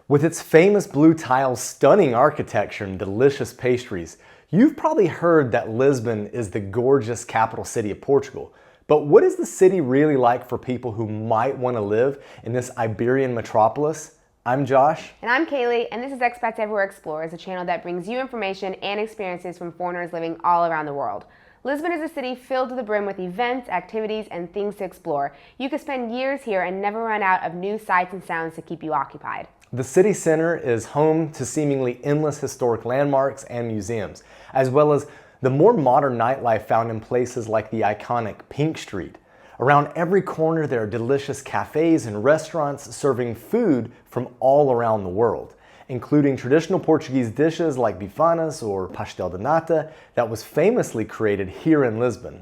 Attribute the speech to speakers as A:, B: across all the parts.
A: With its famous blue tiles, stunning architecture, and delicious pastries, you've probably heard that Lisbon is the gorgeous capital city of Portugal. But what is the city really like for people who might want to live in this Iberian metropolis? I'm Josh.
B: And I'm Kalie, and this is Expats Everywhere Explores, a channel that brings you information and experiences from foreigners living all around the world. Lisbon is a city filled to the brim with events, activities, and things to explore. You could spend years here and never run out of new sights and sounds to keep you occupied.
A: The city center is home to seemingly endless historic landmarks and museums, as well as the more modern nightlife found in places like the iconic Pink Street. Around every corner there are delicious cafes and restaurants serving food from all around the world, including traditional Portuguese dishes like bifanas or pastel de nata that was famously created here in Lisbon.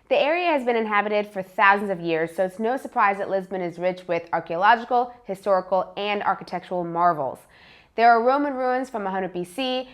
B: The area has been inhabited for thousands of years, so it's no surprise that Lisbon is rich with archaeological, historical, and architectural marvels. There are Roman ruins from 100 BC,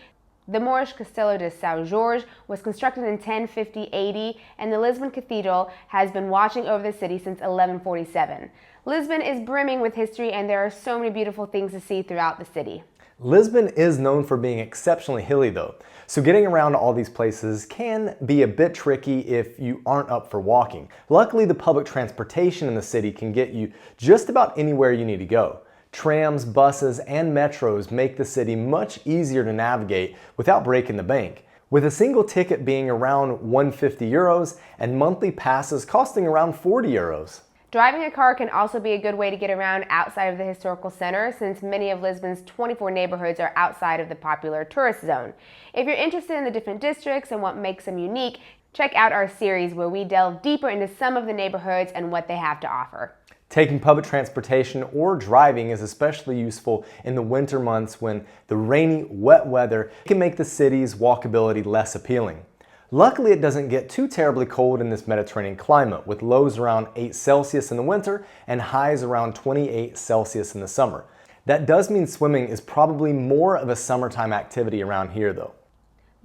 B: the Moorish Castelo de São Jorge was constructed in 1050 AD, and the Lisbon Cathedral has been watching over the city since 1147. Lisbon is brimming with history, and there are so many beautiful things to see throughout the city.
A: Lisbon is known for being exceptionally hilly though, so getting around to all these places can be a bit tricky if you aren't up for walking. Luckily, the public transportation in the city can get you just about anywhere you need to go. Trams, buses, and metros make the city much easier to navigate without breaking the bank, with a single ticket being around 150 euros and monthly passes costing around 40 euros.
B: Driving a car can also be a good way to get around outside of the historical center, since many of Lisbon's 24 neighborhoods are outside of the popular tourist zone. If you're interested in the different districts and what makes them unique, check out our series where we delve deeper into some of the neighborhoods and what they have to offer.
A: Taking public transportation or driving is especially useful in the winter months when the rainy, wet weather can make the city's walkability less appealing. Luckily, it doesn't get too terribly cold in this Mediterranean climate, with lows around 8 Celsius in the winter and highs around 28 Celsius in the summer. That does mean swimming is probably more of a summertime activity around here though.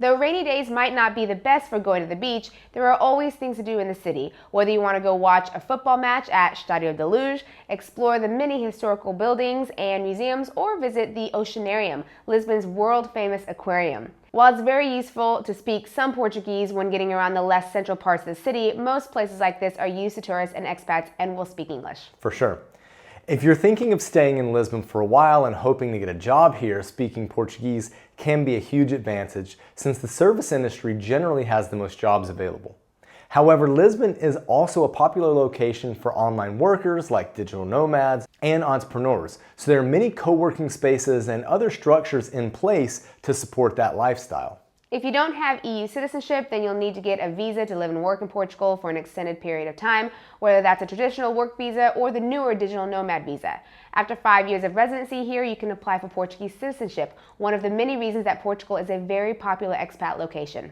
B: Though rainy days might not be the best for going to the beach, there are always things to do in the city. Whether you want to go watch a football match at Estádio da Luz, explore the many historical buildings and museums, or visit the Oceanarium, Lisbon's world-famous aquarium. While it's very useful to speak some Portuguese when getting around the less central parts of the city, most places like this are used to tourists and expats and will speak English.
A: For sure. If you're thinking of staying in Lisbon for a while and hoping to get a job here, speaking Portuguese can be a huge advantage since the service industry generally has the most jobs available. However, Lisbon is also a popular location for online workers like digital nomads and entrepreneurs, so there are many co-working spaces and other structures in place to support that lifestyle.
B: If you don't have EU citizenship, then you'll need to get a visa to live and work in Portugal for an extended period of time, whether that's a traditional work visa or the newer digital nomad visa. After 5 years of residency here, you can apply for Portuguese citizenship, one of the many reasons that Portugal is a very popular expat location.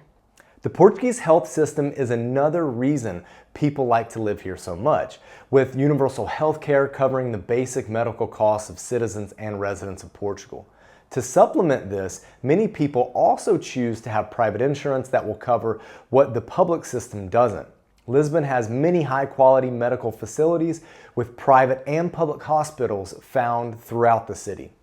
A: The Portuguese health system is another reason people like to live here so much, with universal health care covering the basic medical costs of citizens and residents of Portugal. To supplement this, many people also choose to have private insurance that will cover what the public system doesn't. Lisbon has many high-quality medical facilities with private and public hospitals found throughout the city.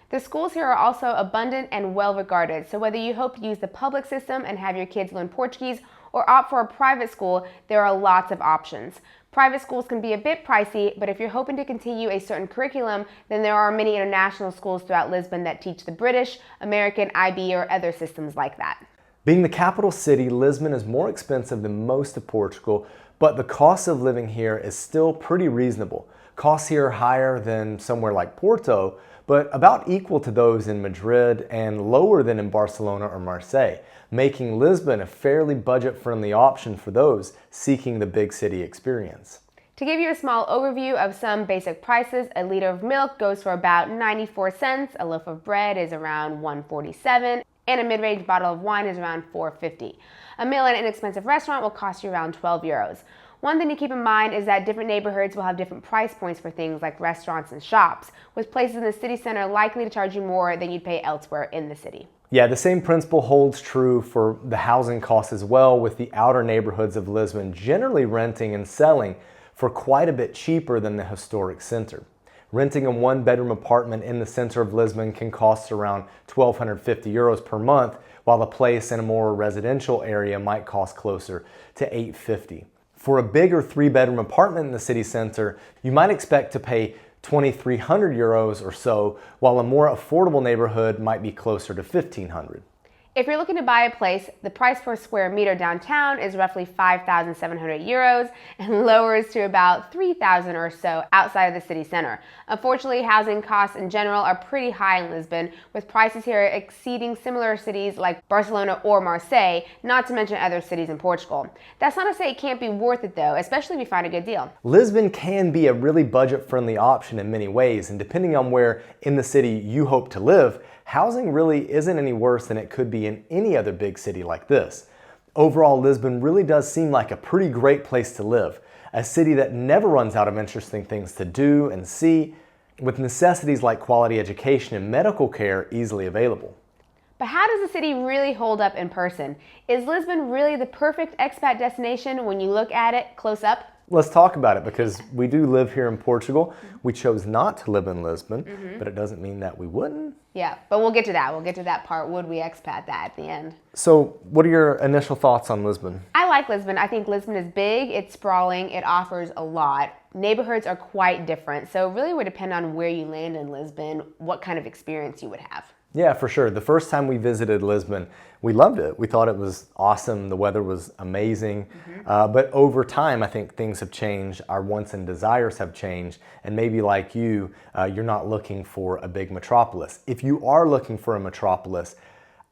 B: The schools here are also abundant and well regarded, so whether you hope to use the public system and have your kids learn Portuguese or opt for a private school, there are lots of options. Private schools can be a bit pricey, but if you're hoping to continue a certain curriculum, then there are many international schools throughout Lisbon that teach the British, American, IB, or other systems like that.
A: Being the capital city, Lisbon is more expensive than most of Portugal, but the cost of living here is still pretty reasonable. Costs here are higher than somewhere like Porto, but about equal to those in Madrid and lower than in Barcelona or Marseille, making Lisbon a fairly budget-friendly option for those seeking the big city experience.
B: To give you a small overview of some basic prices, a liter of milk goes for about 94 cents, a loaf of bread is around 147, and a mid-range bottle of wine is around 4.50. A meal at an inexpensive restaurant will cost you around 12 euros. One thing to keep in mind is that different neighborhoods will have different price points for things like restaurants and shops, with places in the city center likely to charge you more than you'd pay elsewhere in the city.
A: Yeah, the same principle holds true for the housing costs as well, with the outer neighborhoods of Lisbon generally renting and selling for quite a bit cheaper than the historic center. Renting a one-bedroom apartment in the center of Lisbon can cost around 1,250 euros per month, while a place in a more residential area might cost closer to 850. For a bigger 3-bedroom apartment in the city center, you might expect to pay 2,300 euros or so, while a more affordable neighborhood might be closer to 1,500.
B: If you're looking to buy a place, the price per square meter downtown is roughly 5,700 euros and lowers to about 3,000 or so outside of the city center. Unfortunately, housing costs in general are pretty high in Lisbon, with prices here exceeding similar cities like Barcelona or Marseille, not to mention other cities in Portugal. That's not to say it can't be worth it though, especially if you find a good deal.
A: Lisbon can be a really budget-friendly option in many ways, and depending on where in the city you hope to live, housing really isn't any worse than it could be in any other big city like this. Overall, Lisbon really does seem like a pretty great place to live, a city that never runs out of interesting things to do and see, with necessities like quality education and medical care easily available.
B: But how does the city really hold up in person? Is Lisbon really the perfect expat destination when you look at it close up?
A: Let's talk about it, because we do live here in Portugal. We chose not to live in Lisbon, but it doesn't mean that we wouldn't.
B: Yeah, but we'll get to that. We'll get to that part. Would we expat that at the end?
A: So what are your initial thoughts on Lisbon?
B: I like Lisbon. I think Lisbon is big, it's sprawling, it offers a lot. Neighborhoods are quite different, so it really would depend on where you land in Lisbon, what kind of experience you would have.
A: Yeah, for sure. The first time we visited Lisbon, we loved it. We thought it was awesome. The weather was amazing. But over time, I think things have changed. Our wants and desires have changed. And maybe like you, you're not looking for a big metropolis. If you are looking for a metropolis,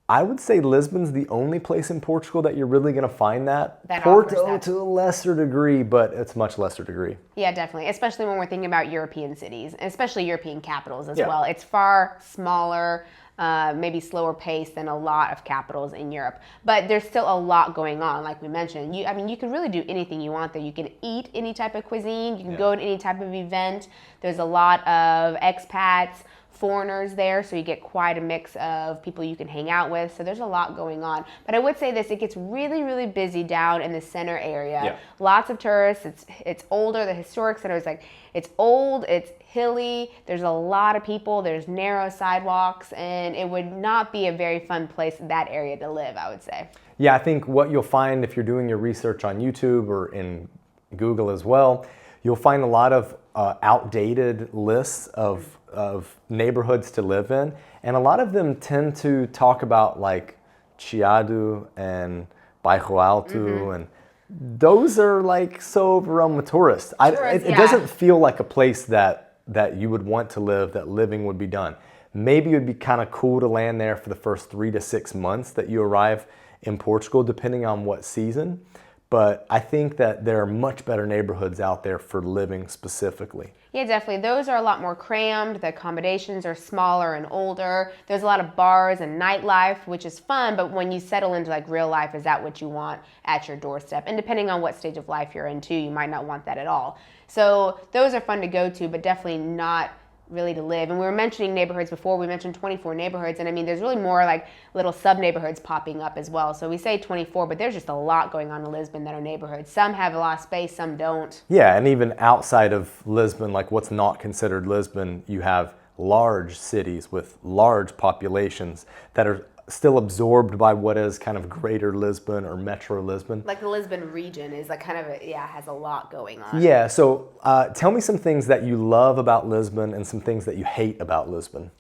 A: I would say Lisbon's the only place in Portugal that you're really going to find that. Porto to a lesser degree, but it's much lesser degree.
B: Yeah, definitely. Especially when we're thinking about European cities, and especially European capitals as well. It's far smaller, maybe slower pace than a lot of capitals in Europe. But there's still a lot going on, like we mentioned. You can really do anything you want there. You can eat any type of cuisine. You can go to any type of event. There's a lot of expats, foreigners there, so you get quite a mix of people you can hang out with. So there's a lot going on. But I would say this, it gets really, really busy down in the center area. Lots of tourists. It's older. The historic center is like, it's old, it's hilly, there's a lot of people, there's narrow sidewalks, and it would not be a very fun place, that area to live, I would say.
A: Yeah, I think what you'll find if you're doing your research on YouTube or in Google as well, you'll find a lot of outdated lists of neighborhoods to live in, and a lot of them tend to talk about like Chiado and Bairro Alto, and those are like so overrun with tourists. It doesn't feel like a place that you would want to live, that living would be done. Maybe it would be kind of cool to land there for the first 3 to 6 months that you arrive in Portugal, depending on what season. But I think that there are much better neighborhoods out there for living specifically.
B: Yeah, definitely. Those are a lot more crammed. The accommodations are smaller and older. There's a lot of bars and nightlife, which is fun, but when you settle into like real life, is that what you want at your doorstep? And depending on what stage of life you're in too, you might not want that at all. So those are fun to go to, but definitely not really to live. And we were mentioning neighborhoods before. We mentioned 24 neighborhoods, and I mean, there's really more like little sub-neighborhoods popping up as well. So we say 24, but there's just a lot going on in Lisbon that are neighborhoods. Some have a lot of space, some don't.
A: Yeah, and even outside of Lisbon, like what's not considered Lisbon, you have large cities with large populations that are still absorbed by what is kind of greater Lisbon or Metro Lisbon.
B: Like the Lisbon region is like kind of, has a lot going on.
A: Yeah, so tell me some things that you love about Lisbon and some things that you hate about Lisbon.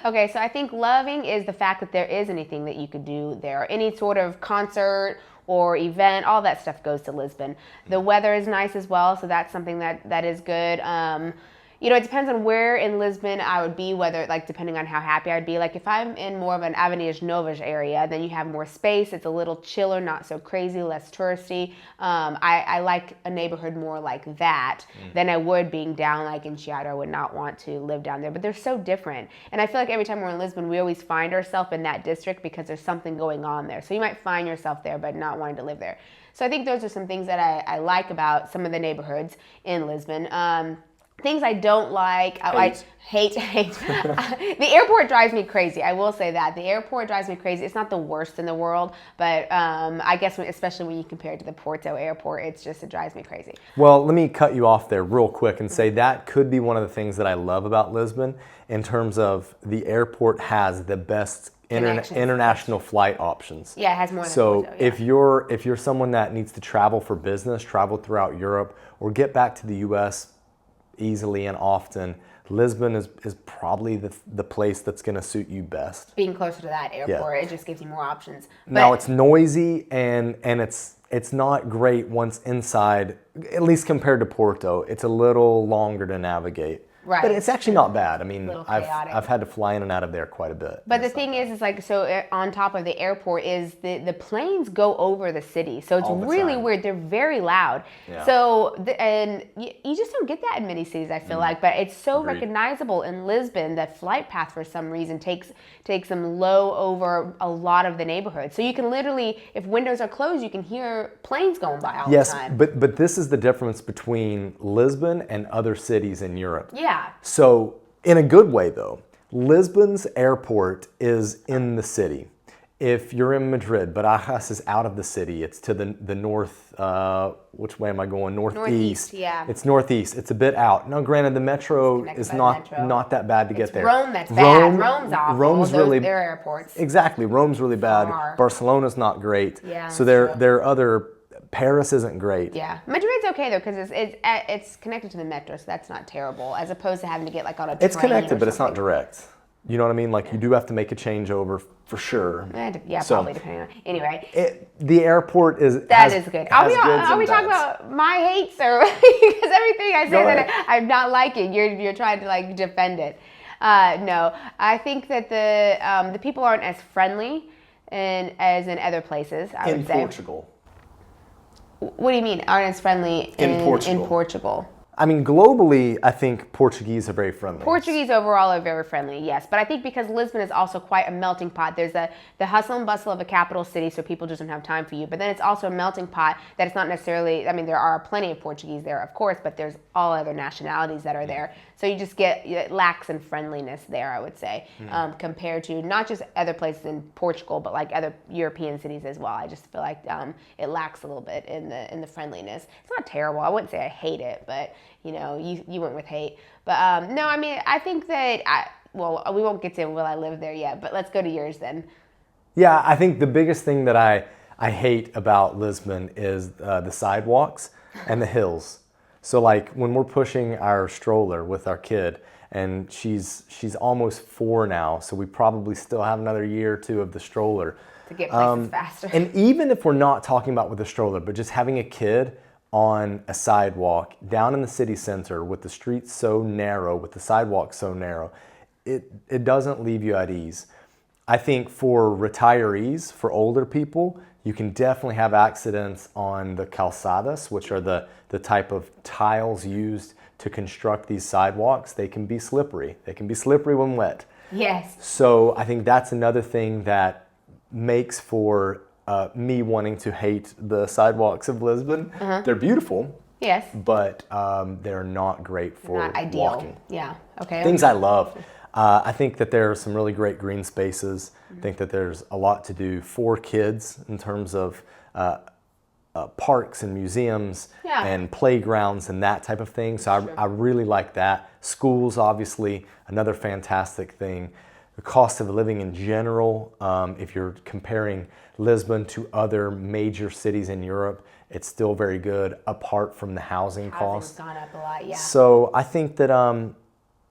B: Okay, so I think loving is the fact that there is anything that you could do there. Any sort of concert or event, all that stuff goes to Lisbon. The weather is nice as well, so that's something that is good. It depends on where in Lisbon I would be, whether like depending on how happy I'd be. Like if I'm in more of an Avenidas Novas area, then you have more space. It's a little chiller, not so crazy, less touristy. I like a neighborhood more like that than I would being down like in Chiado. I would not want to live down there, but they're so different. And I feel like every time we're in Lisbon, we always find ourselves in that district because there's something going on there. So you might find yourself there, but not wanting to live there. So I think those are some things that I like about some of the neighborhoods in Lisbon. Things I don't like, I hate. The airport drives me crazy. I will say that. The airport drives me crazy. It's not the worst in the world, but I guess especially when you compare it to the Porto airport, it drives me crazy.
A: Well, let me cut you off there real quick and say that could be one of the things that I love about Lisbon in terms of the airport has the best international flight options.
B: Yeah, it has more than
A: so
B: Porto, yeah.
A: if you're someone that needs to travel for business, travel throughout Europe, or get back to the U.S. easily and often, Lisbon is probably the place that's going to suit you best.
B: Being closer to that airport, it just gives you more options.
A: Now it's noisy and it's not great once inside, at least compared to Porto. It's a little longer to navigate.
B: Right.
A: But it's actually not bad. I mean,
B: chaotic.
A: I've had to fly in and out of there quite a bit.
B: But the thing is like, so on top of the airport is the planes go over the city. So it's really weird. They're very loud. Yeah. So, and you just don't get that in many cities, I feel like. But it's so recognizable in Lisbon that flight path for some reason takes them low over a lot of the neighborhoods. So you can literally, if windows are closed, you can hear planes going by all the time.
A: Yes, but this is the difference between Lisbon and other cities in Europe.
B: Yeah.
A: So, in a good way though, Lisbon's airport is in the city. If you're in Madrid, Barajas is out of the city. It's to the north, which way am I going? Northeast.
B: Yeah.
A: It's northeast. It's a bit out. Now, granted, the metro is not that bad to get there.
B: Rome that's bad. Rome's awful.
A: Rome's really,
B: their airports.
A: Exactly. Rome's really bad. Barcelona's not great.
B: Yeah,
A: so there are other... Paris isn't great.
B: Yeah, Madrid's okay though because it's connected to the metro, so that's not terrible. As opposed to having to get like on a train.
A: It's connected, but it's not direct. You know what I mean? Like you do have to make a changeover for sure.
B: Yeah, probably depending on. Anyway,
A: the airport is
B: good. Are we talking about my hates or because everything I say that I'm not liking, you're trying to like defend it? No, I think that the people aren't as friendly as in other places. I would say.
A: In Portugal.
B: What do you mean, aren't as friendly in Portugal? I
A: mean, globally, I think Portuguese are very friendly.
B: Portuguese overall are very friendly, yes. But I think because Lisbon is also quite a melting pot, there's the hustle and bustle of a capital city, so people just don't have time for you. But then it's also a melting pot that it's not necessarily, I mean, there are plenty of Portuguese there, of course, but there's all other nationalities that are there. So you just it lacks in friendliness there, I would say, compared to not just other places in Portugal, but like other European cities as well. I just feel like it lacks a little bit in the friendliness. It's not terrible. I wouldn't say I hate it, but you know, you went with hate. But no, I mean, I think that, well, we won't get to will I live there yet, but let's go to yours then.
A: Yeah, I think the biggest thing that I hate about Lisbon is the sidewalks and the hills. So like when we're pushing our stroller with our kid, and she's almost 4 now, so we probably still have another year or 2 of the stroller.
B: To get places faster.
A: And even if we're not talking about with the stroller, but just having a kid on a sidewalk down in the city center with the streets so narrow, with the sidewalk so narrow, it doesn't leave you at ease. I think for retirees, for older people, you can definitely have accidents on the calçadas, which are the type of tiles used to construct these sidewalks. They can be slippery. They can be slippery when wet.
B: Yes.
A: So I think that's another thing that makes for me wanting to hate the sidewalks of Lisbon. They're beautiful.
B: Yes.
A: But they're not great for
B: not ideal.
A: Walking.
B: Yeah. Okay.
A: Things I love. I think that there are some really great green spaces. I think that there's a lot to do for kids in terms of parks and museums and playgrounds and that type of thing. So I really like that. Schools, obviously, another fantastic thing. The cost of living in general, if you're comparing Lisbon to other major cities in Europe, it's still very good apart from the housing costs.
B: Housing's gone up a lot, yeah.
A: So I think that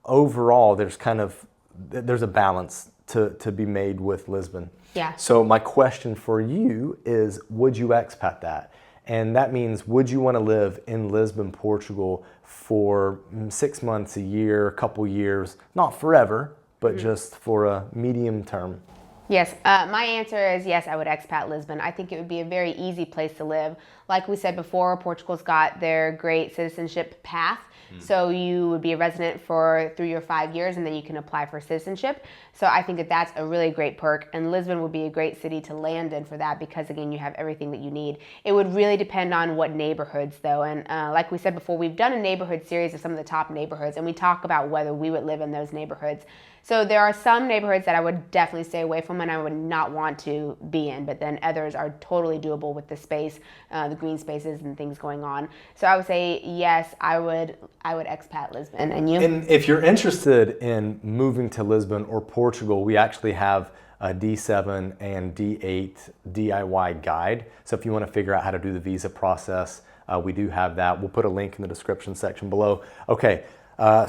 A: overall there's a balance to be made with Lisbon.
B: Yeah.
A: So my question for you is, would you expat that? And that means, would you want to live in Lisbon, Portugal for 6 months, a year, a couple years, not forever, but just for a medium term?
B: Yes, my answer is yes, I would expat Lisbon. I think it would be a very easy place to live. Like we said before, Portugal's got their great citizenship path. So you would be a resident for 3 or 5 years and then you can apply for citizenship. So I think that that's a really great perk, and Lisbon would be a great city to land in for that because again, you have everything that you need. It would really depend on what neighborhoods though, and like we said before, we've done a neighborhood series of some of the top neighborhoods and we talk about whether we would live in those neighborhoods. So there are some neighborhoods that I would definitely stay away from and I would not want to be in, but then others are totally doable with the space, the green spaces and things going on. So I would say yes, I would expat Lisbon. And you?
A: And if you're interested in moving to Lisbon or Portugal, we actually have a D7 and D8 DIY guide. So if you want to figure out how to do the visa process, we do have that. We'll put a link in the description section below. Okay,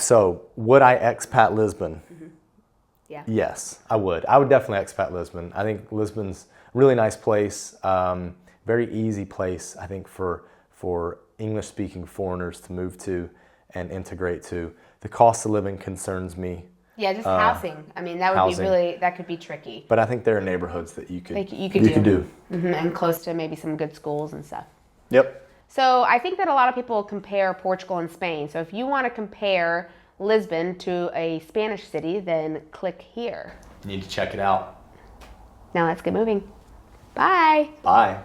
A: so would I expat Lisbon?
B: Yeah.
A: Yes, I would. I would definitely expat Lisbon. I think Lisbon's a really nice place, very easy place, I think, for English-speaking foreigners to move to and integrate to. The cost of living concerns me.
B: Yeah, just housing. I mean, that would
A: housing.
B: be really, that could be tricky.
A: But I think there are neighborhoods that you could do.
B: And close to maybe some good schools and stuff.
A: Yep.
B: So I think that a lot of people compare Portugal and Spain. So if you want to compare Lisbon to a Spanish city, then click here.
A: You need to check it out.
B: Now let's get moving. Bye.
A: Bye.